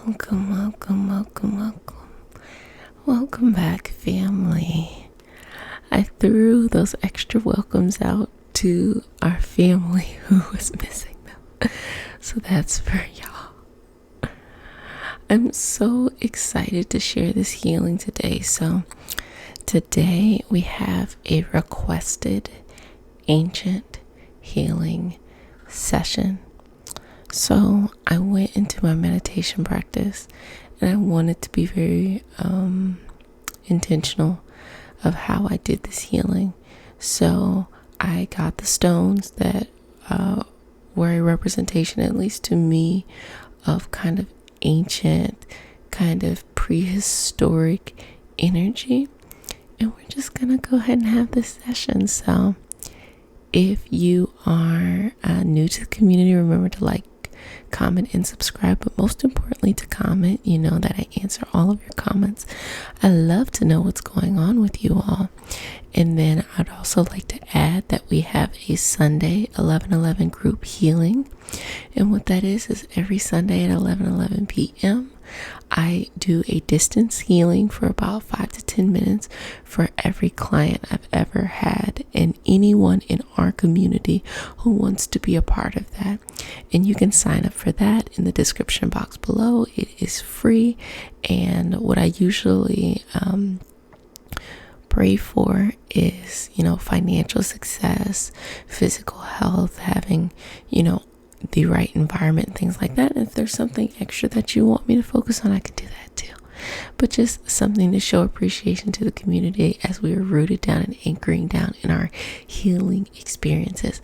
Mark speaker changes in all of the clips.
Speaker 1: Welcome, welcome, welcome, welcome. Welcome back, family. I threw those extra welcomes out to our family who was missing them. So that's for y'all. I'm so excited to share this healing today. So today we have a requested ancient healing session. So I went into my meditation practice and I wanted to be very intentional of how I did this healing. So I got the stones that were a representation, at least to me, of kind of ancient, kind of prehistoric energy. And we're just going to go ahead and have this session. So if you are new to the community, remember to like, comment, and subscribe, but most importantly to comment. You know that I answer all of your comments. I love to know what's going on with you all. And then I'd also like to add that we have a Sunday 11:11 group healing, and what that is every Sunday at 11:11 p.m. I do a distance healing for about 5 to 10 minutes for every client I've ever had and anyone in our community who wants to be a part of that. And you can sign up for that in the description box below. It is free. And what I usually pray for is, financial success, physical health, having, the right environment, things like that. And if there's something extra that you want me to focus on, I can do that too. But just something to show appreciation to the community as we are rooted down and anchoring down in our healing experiences.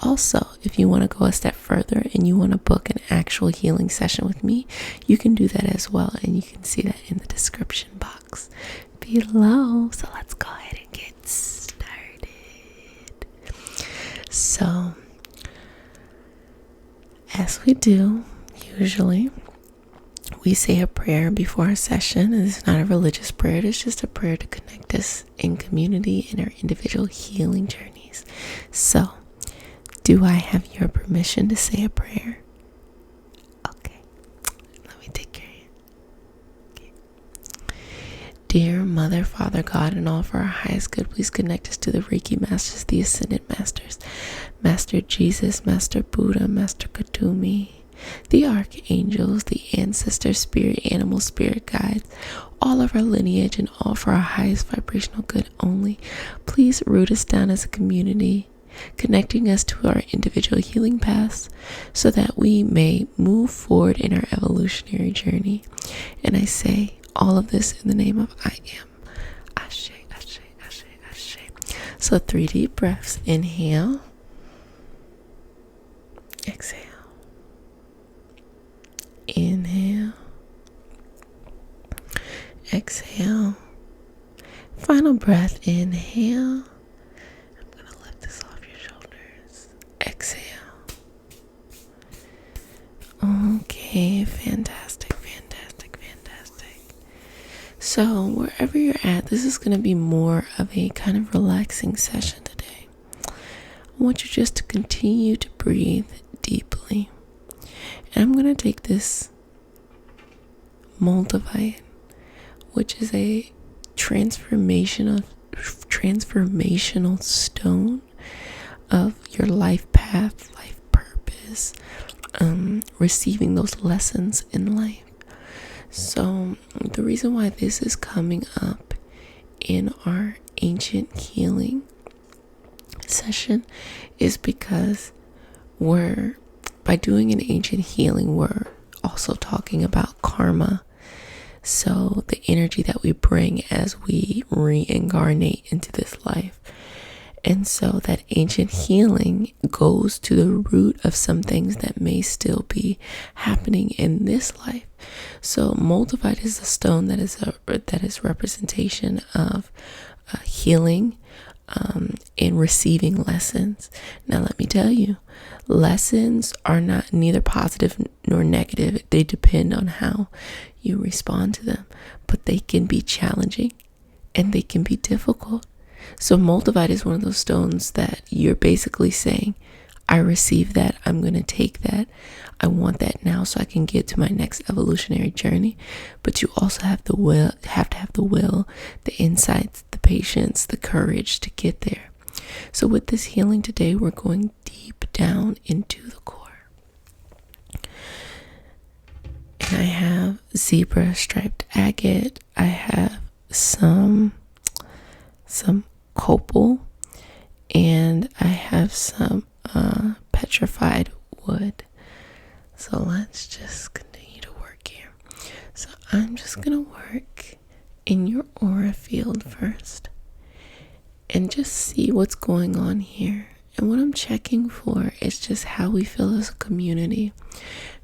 Speaker 1: Also, if you want to go a step further and you want to book an actual healing session with me, you can do that as well. And you can see that in the description box below. So let's go ahead and get started. So, as we do, usually, we say a prayer before our session. And it's not a religious prayer. It's just a prayer to connect us in community in our individual healing journeys. So, do I have your permission to say a prayer? Okay. Let me take your hand. Okay. Dear Mother, Father, God, and all for our highest good, please connect us to the Reiki Masters, the Ascended Masters, Master Jesus, Master Buddha, Master Katumi, the Archangels, the Ancestor Spirit, Animal Spirit Guides, all of our lineage, and all for our highest vibrational good only. Please root us down as a community, connecting us to our individual healing paths so that we may move forward in our evolutionary journey. And I say all of this in the name of I am. Ashe, Ashe, Ashe, Ashe. So 3 deep breaths. Inhale. Exhale. Inhale. Exhale. Final breath. Inhale. I'm going to lift this off your shoulders. Exhale. Okay, fantastic, fantastic, fantastic. So wherever you're at, this is going to be more of a kind of relaxing session today. I want you just to continue to breathe deeply. And I'm going to take this multivite, which is a transformational stone of your life path, life purpose, receiving those lessons in life. So the reason why this is coming up in our ancient healing session is because by doing an ancient healing, we're also talking about karma. So the energy that we bring as we reincarnate into this life. And so that ancient healing goes to the root of some things that may still be happening in this life. So multivite is a stone that is representation of healing and receiving lessons. Now let me tell you, lessons are neither positive nor negative. They depend on how you respond to them, but they can be challenging and they can be difficult. So multivite is one of those stones that you're basically saying, I receive that. I'm going to take that. I want that now so I can get to my next evolutionary journey. But you also have to have the will, the insights, the patience, the courage to get there. So with this healing today, we're going deep down into the core. And I have zebra striped agate. I have some copal, and I have some petrified wood. So let's just continue to work here. So I'm just gonna work in your aura field first and just see what's going on here. And what I'm checking for is just how we feel as a community.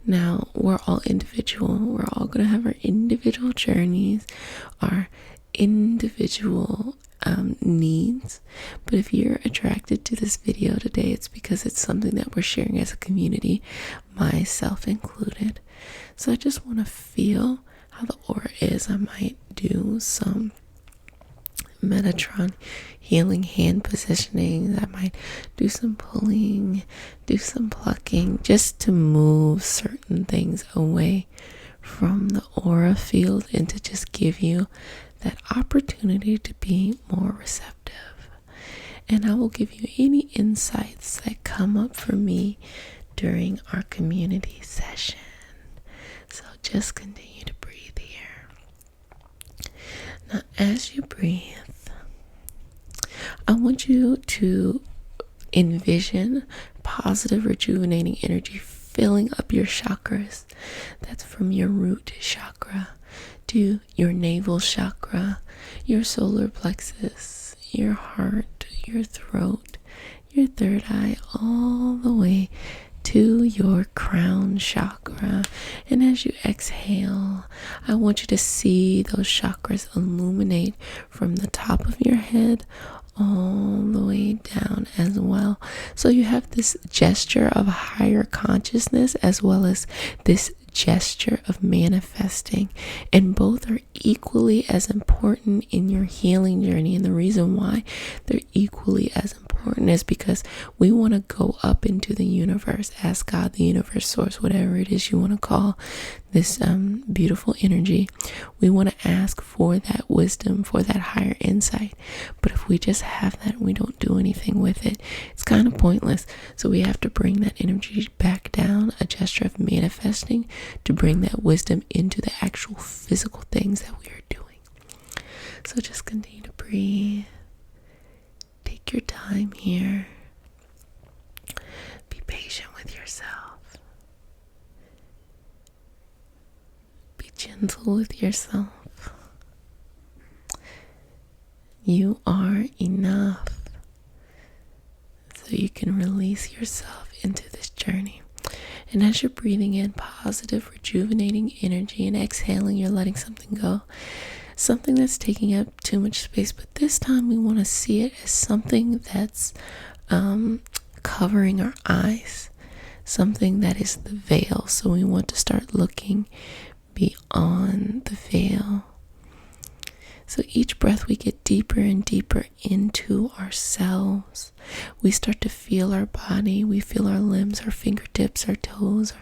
Speaker 1: Now, we're all individual. We're all going to have our individual journeys, our individual needs. But if you're attracted to this video today, it's because it's something that we're sharing as a community, myself included. So I just want to feel how the aura is. I might do some Metatron healing hand positioning. I might do some pulling, do some plucking, just to move certain things away from the aura field and to just give you that opportunity to be more receptive. And I will give you any insights that come up for me during our community session. So just continue to breathe here. Now, as you breathe, I want you to envision positive, rejuvenating energy filling up your chakras. That's from your root chakra to your navel chakra, your solar plexus, your heart, your throat, your third eye, all the way to your crown chakra. And as you exhale, I want you to see those chakras illuminate from the top of your head all the way down as well. So you have this gesture of higher consciousness as well as this gesture of manifesting, and both are equally as important in your healing journey. And the reason why they're equally as important is because we want to go up into the universe, ask God, the universe, source, whatever it is you want to call this beautiful energy. We want to ask for that wisdom, for that higher insight. But if we just have that and we don't do anything with it, it's kind of pointless. So we have to bring that energy back down, a gesture of manifesting, to bring that wisdom into the actual physical things that we are doing. So just continue to breathe. Take your time here. Be patient with yourself. Be gentle with yourself. You are enough. So you can release yourself into this journey. And as you're breathing in positive, rejuvenating energy and exhaling, you're letting something go. Something that's taking up too much space, but this time we want to see it as something that's covering our eyes, something that is the veil. So we want to start looking beyond the veil. So each breath we get deeper and deeper into ourselves. We start to feel our body. We feel our limbs, our fingertips, our toes,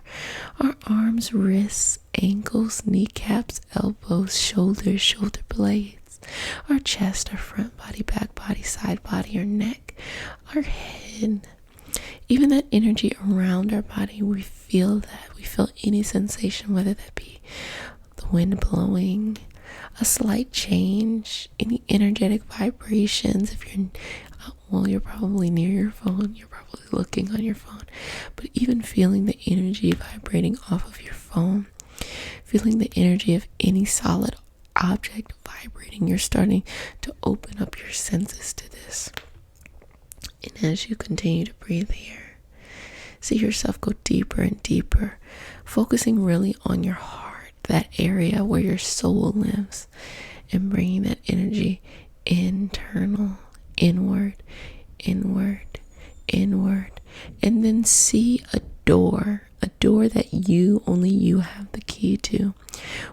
Speaker 1: our arms, wrists, ankles, kneecaps, elbows, shoulders, shoulder blades, our chest, our front body, back body, side body, our neck, our head. Even that energy around our body, we feel that. We feel any sensation, whether that be the wind blowing, a slight change, any energetic vibrations. If you're probably near your phone, you're probably looking on your phone, but even feeling the energy vibrating off of your phone, feeling the energy of any solid object vibrating, you're starting to open up your senses to this. And as you continue to breathe here, see yourself go deeper and deeper, focusing really on your heart, that area where your soul lives, and bringing that energy internal, inward, and then see a door that only you have the key to.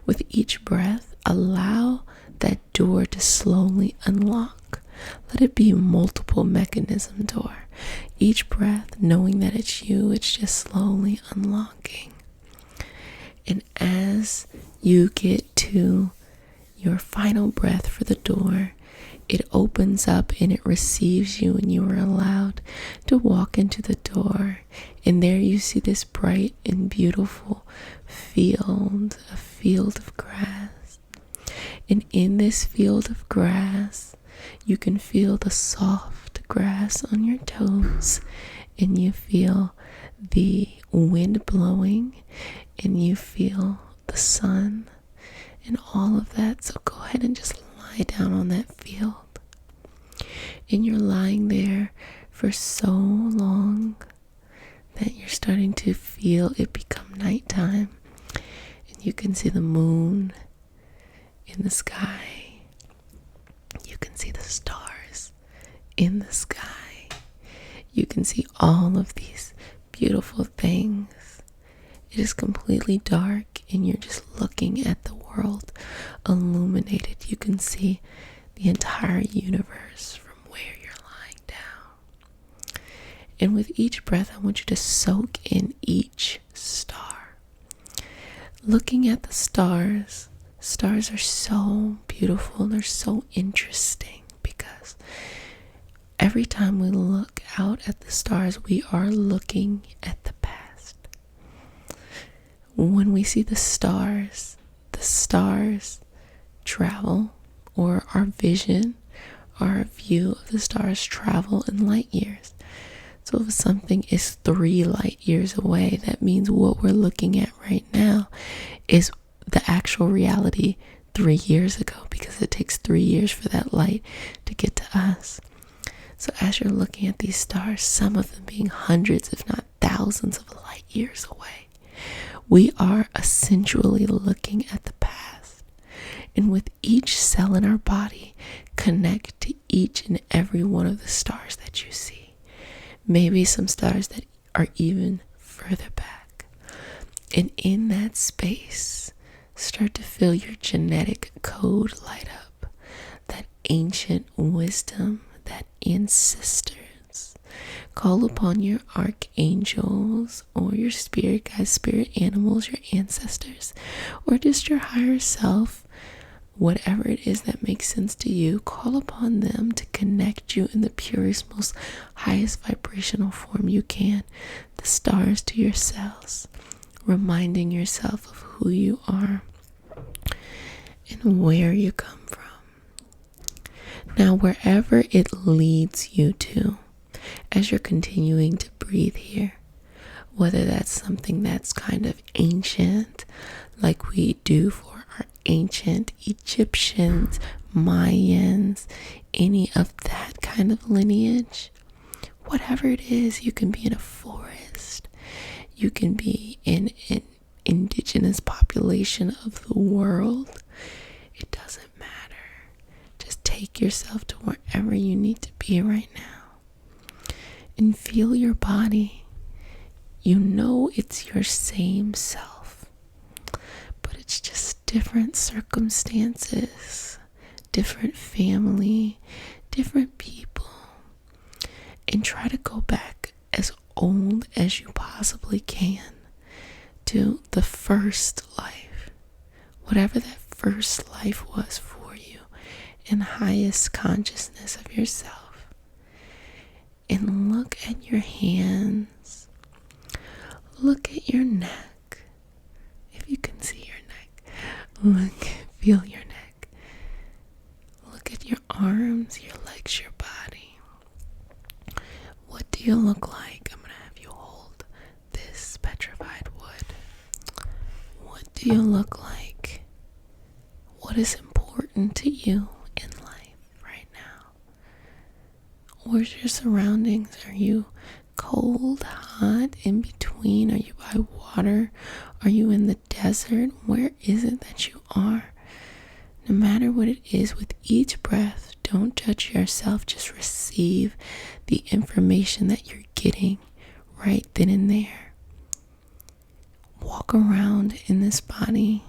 Speaker 1: With each breath, allow that door to slowly unlock. Let it be a multiple mechanism door. Each breath, knowing that it's you, it's just slowly unlocking. And as you get to your final breath for the door, it opens up and it receives you, and you are allowed to walk into the door. And there you see this bright and beautiful field, a field of grass. And in this field of grass, you can feel the soft grass on your toes, and you feel the wind blowing, and you feel the sun and all of that. So go ahead and just lie down on that field. And you're lying there for so long that you're starting to feel it become nighttime, and you can see the moon in the sky. You can see the stars in the sky. You can see all of these beautiful things. It is completely dark, and you're just looking at the world illuminated. You can see the entire universe from where you're lying down. And with each breath, I want you to soak in each star. Looking at the stars, stars are so beautiful. They're so interesting because every time we look out at the stars, we are looking at the past. When we see the stars travel, or our vision, our view of the stars travel in light years. So if something is 3 light years away, that means what we're looking at right now is the actual reality 3 years ago, because it takes 3 years for that light to get to us. So as you're looking at these stars, some of them being hundreds, if not thousands of light years away, we are essentially looking at the past. And with each cell in our body, connect to each and every one of the stars that you see. Maybe some stars that are even further back. And in that space, start to feel your genetic code light up. That ancient wisdom, that ancestors. Call upon your archangels or your spirit guides, spirit animals, your ancestors, or just your higher self, whatever it is that makes sense to you. Call upon them to connect you in the purest, most highest vibrational form you can. The stars to your cells, reminding yourself of who you are and where you come from. Now, wherever it leads you to, as you're continuing to breathe here, whether that's something that's kind of ancient, like we do for our ancient Egyptians, Mayans, any of that kind of lineage, whatever it is, you can be in a forest, you can be in an indigenous population of the world. It doesn't matter. Just take yourself to wherever you need to be right now. And feel your body. You know it's your same self, but it's just different circumstances, different family, different people. And try to go back as old as you possibly can to the first life, whatever that first life was for you, in the highest consciousness of yourself. And look at your hands. Look at your neck. If you can see your neck. Feel your neck. Look at your arms, your legs, your body. What do you look like? I'm going to have you hold this petrified wood. What do you look like? What is important to you in life? Where's your surroundings? Are you cold, hot, in between? Are you by water? Are you in the desert? Where is it that you are? No matter what it is, with each breath, don't judge yourself. Just receive the information that you're getting right then and there. Walk around in this body.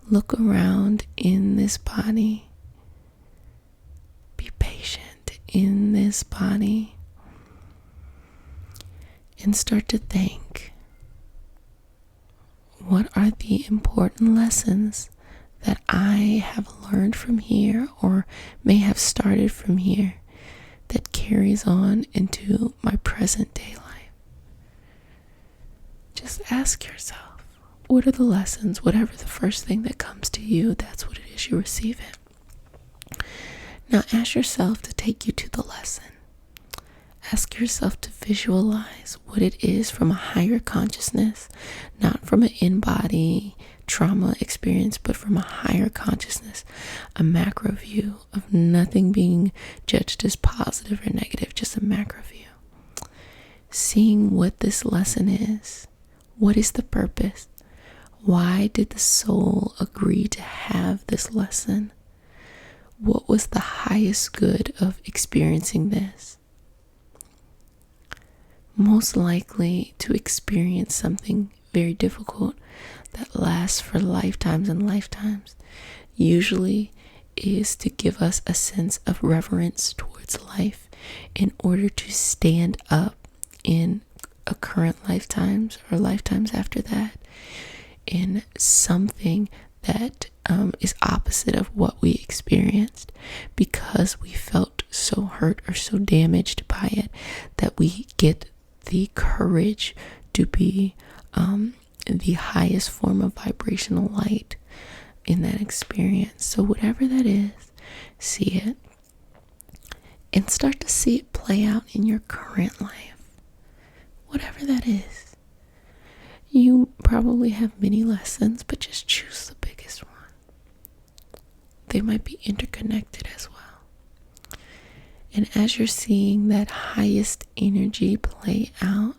Speaker 1: Look around in this body. in this body and start to think, what are the important lessons that I have learned from here or may have started from here that carries on into my present day life? Just ask yourself, what are the lessons? Whatever the first thing that comes to you, that's what it is, you receive it. Now ask yourself to take you to the lesson. Ask yourself to visualize what it is from a higher consciousness, not from an in-body trauma experience, but from a higher consciousness, a macro view of nothing being judged as positive or negative, just a macro view. Seeing what this lesson is. What is the purpose? Why did the soul agree to have this lesson? What was the highest good of experiencing this? Most likely to experience something very difficult that lasts for lifetimes and lifetimes usually is to give us a sense of reverence towards life in order to stand up in a current lifetimes or lifetimes after that in something that is opposite of what we experienced, because we felt so hurt or so damaged by it that we get the courage to be the highest form of vibrational light in that experience. So whatever that is, see it and start to see it play out in your current life. Whatever that is. You probably have many lessons, but just choose the biggest one. They might be interconnected as well. And as you're seeing that highest energy play out,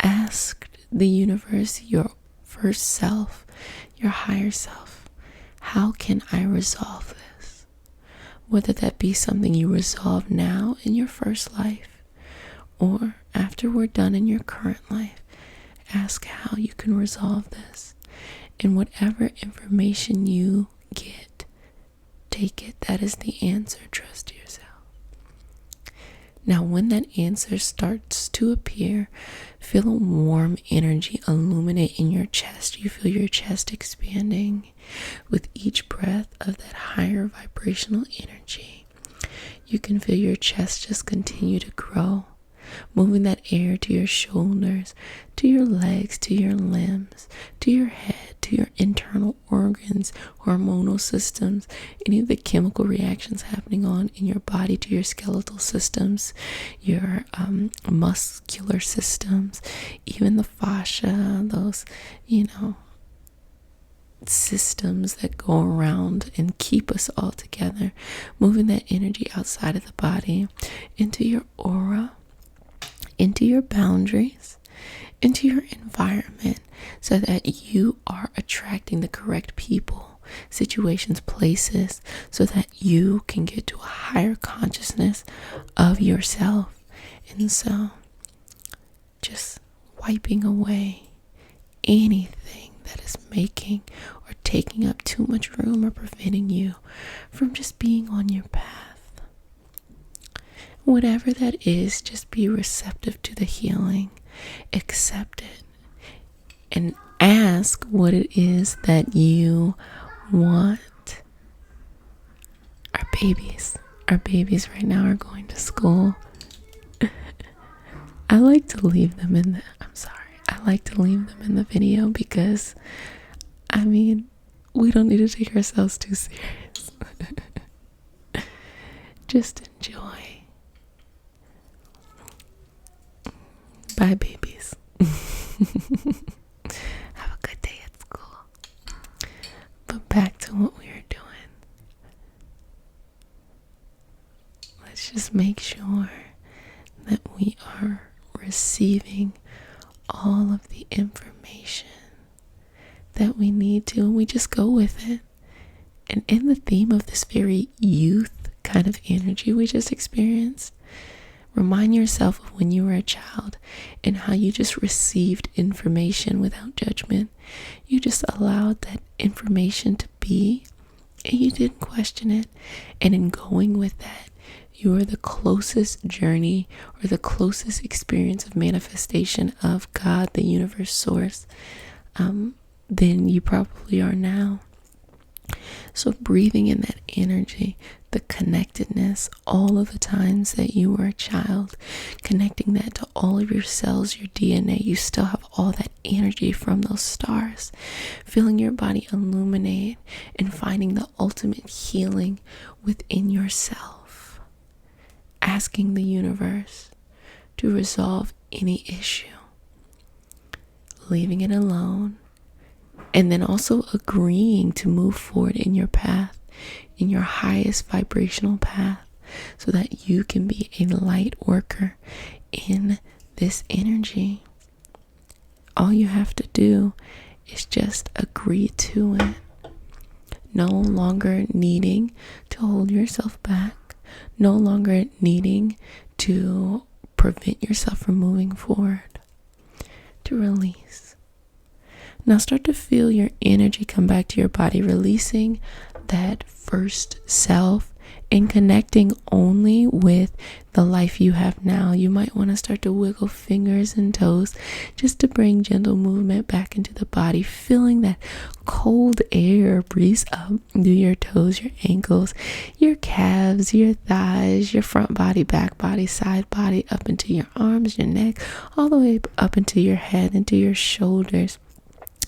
Speaker 1: ask the universe, your first self, your higher self, how can I resolve this? Whether that be something you resolve now in your first life or after we're done in your current life, ask how you can resolve this. And whatever information you get, take it. That is the answer. Trust yourself. Now, when that answer starts to appear, feel a warm energy illuminate in your chest. You feel your chest expanding with each breath of that higher vibrational energy. You can feel your chest just continue to grow, moving that air to your shoulders, to your legs, to your limbs, to your head, to your internal organs, hormonal systems, any of the chemical reactions happening on in your body, to your skeletal systems, your muscular systems, even the fascia, those, systems that go around and keep us all together, moving that energy outside of the body into your aura, into your boundaries, into your environment, so that you are attracting the correct people, situations, places, so that you can get to a higher consciousness of yourself. And so just wiping away anything that is making or taking up too much room or preventing you from just being on your path. Whatever that is, just be receptive to the healing. Accept it. And ask what it is that you want. Our babies right now are going to school. I like to leave them in the video because, we don't need to take ourselves too serious. Just enjoy. Bye, babies. Have a good day at school. But back to what we were doing. Let's just make sure that we are receiving all of the information that we need to, and we just go with it. And in the theme of this very youth kind of energy we just experienced, remind yourself of when you were a child and how you just received information without judgment. You just allowed that information to be, and you didn't question it. And in going with that, you are the closest journey or the closest experience of manifestation of God, the universe source, than you probably are now. So breathing in that energy, the connectedness, all of the times that you were a child, connecting that to all of your cells, your DNA, you still have all that energy from those stars, feeling your body illuminate and finding the ultimate healing within yourself, asking the universe to resolve any issue, leaving it alone, and then also agreeing to move forward in your path, in your highest vibrational path, so that you can be a light worker in this energy. All you have to do is just agree to it. No longer needing to hold yourself back, no longer needing to prevent yourself from moving forward, to release. Now start to feel your energy come back to your body, releasing that first self and connecting only with the life you have now. You might want to start to wiggle fingers and toes just to bring gentle movement back into the body, feeling that cold air breeze up through your toes, your ankles, your calves, your thighs, your front body, back body, side body, up into your arms, your neck, all the way up into your head, into your shoulders,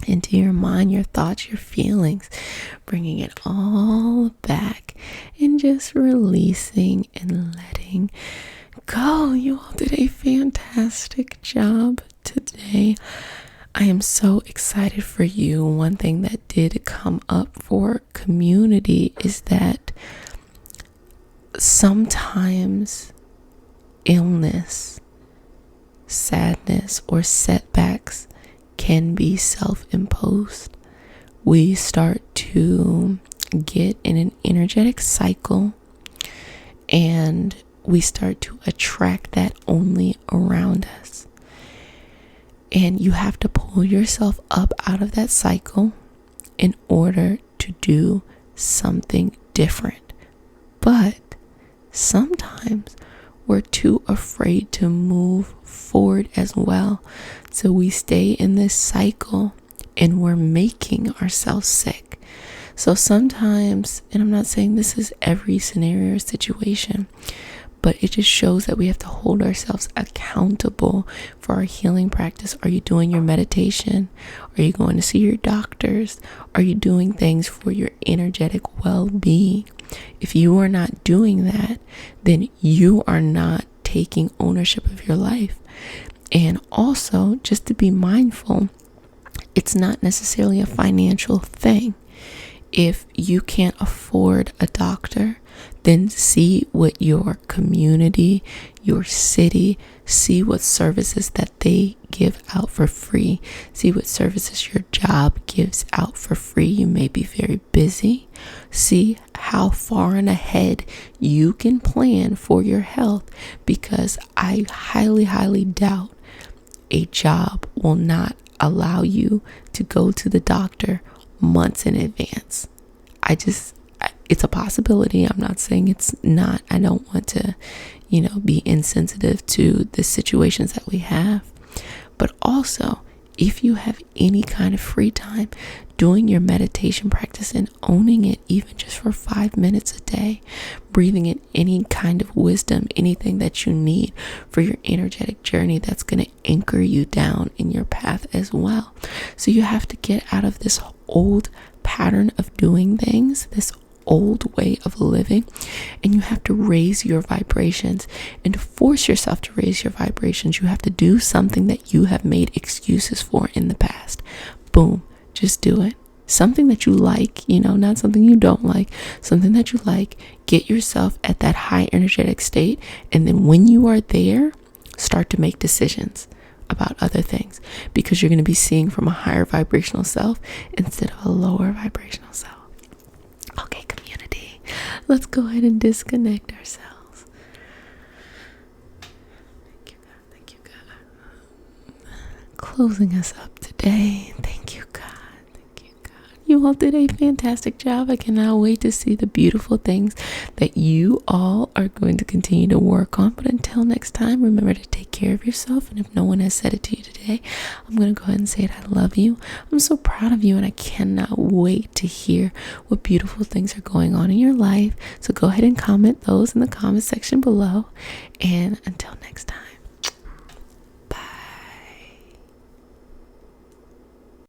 Speaker 1: into your mind, your thoughts, your feelings, bringing it all back and just releasing and letting go. You all did a fantastic job today. I am so excited for you. One thing that did come up for community is that sometimes illness, sadness, or setbacks can be self-imposed. We start to get in an energetic cycle and we start to attract that only around us. And you have to pull yourself up out of that cycle in order to do something different. But sometimes we're too afraid to move forward as well. So we stay in this cycle and we're making ourselves sick. So sometimes, and I'm not saying this is every scenario or situation, but it just shows that we have to hold ourselves accountable for our healing practice. Are you doing your meditation? Are you going to see your doctors? Are you doing things for your energetic well-being? If you are not doing that, then you are not taking ownership of your life. And also, just to be mindful, it's not necessarily a financial thing. If you can't afford a doctor, then see what your community, your city, see what services that they give out for free. See what services your job gives out for free. You may be very busy. See how far and ahead you can plan for your health, because I highly, highly doubt a job will not allow you to go to the doctor months in advance. It's a possibility. I'm not saying it's not. I don't want to, be insensitive to the situations that we have. But also, if you have any kind of free time, doing your meditation practice and owning it, even just for 5 minutes a day, breathing in any kind of wisdom, anything that you need for your energetic journey that's going to anchor you down in your path as well. So you have to get out of this old pattern of doing things, this old way of living, and you have to raise your vibrations. And to force yourself to raise your vibrations, you have to do something that you have made excuses for in the past. Boom, just do it. Something that you like, not something you don't like, something that you like. Get yourself at that high energetic state, and then when you are there, start to make decisions about other things, because you're going to be seeing from a higher vibrational self instead of a lower vibrational self. Okay, community, let's go ahead and disconnect ourselves. Thank you, God. Thank you, God. Closing us up today. Thank you, God. Thank you, God. You all did a fantastic job. I cannot wait to see the beautiful things that you all are going to continue to work on. But until next time, remember to take care of yourself. And if no one has said it to you today, I'm going to go ahead and say it. I love you. I'm so proud of you, and I cannot wait to hear what beautiful things are going on in your life. So go ahead and comment those in the comment section below. And until next time.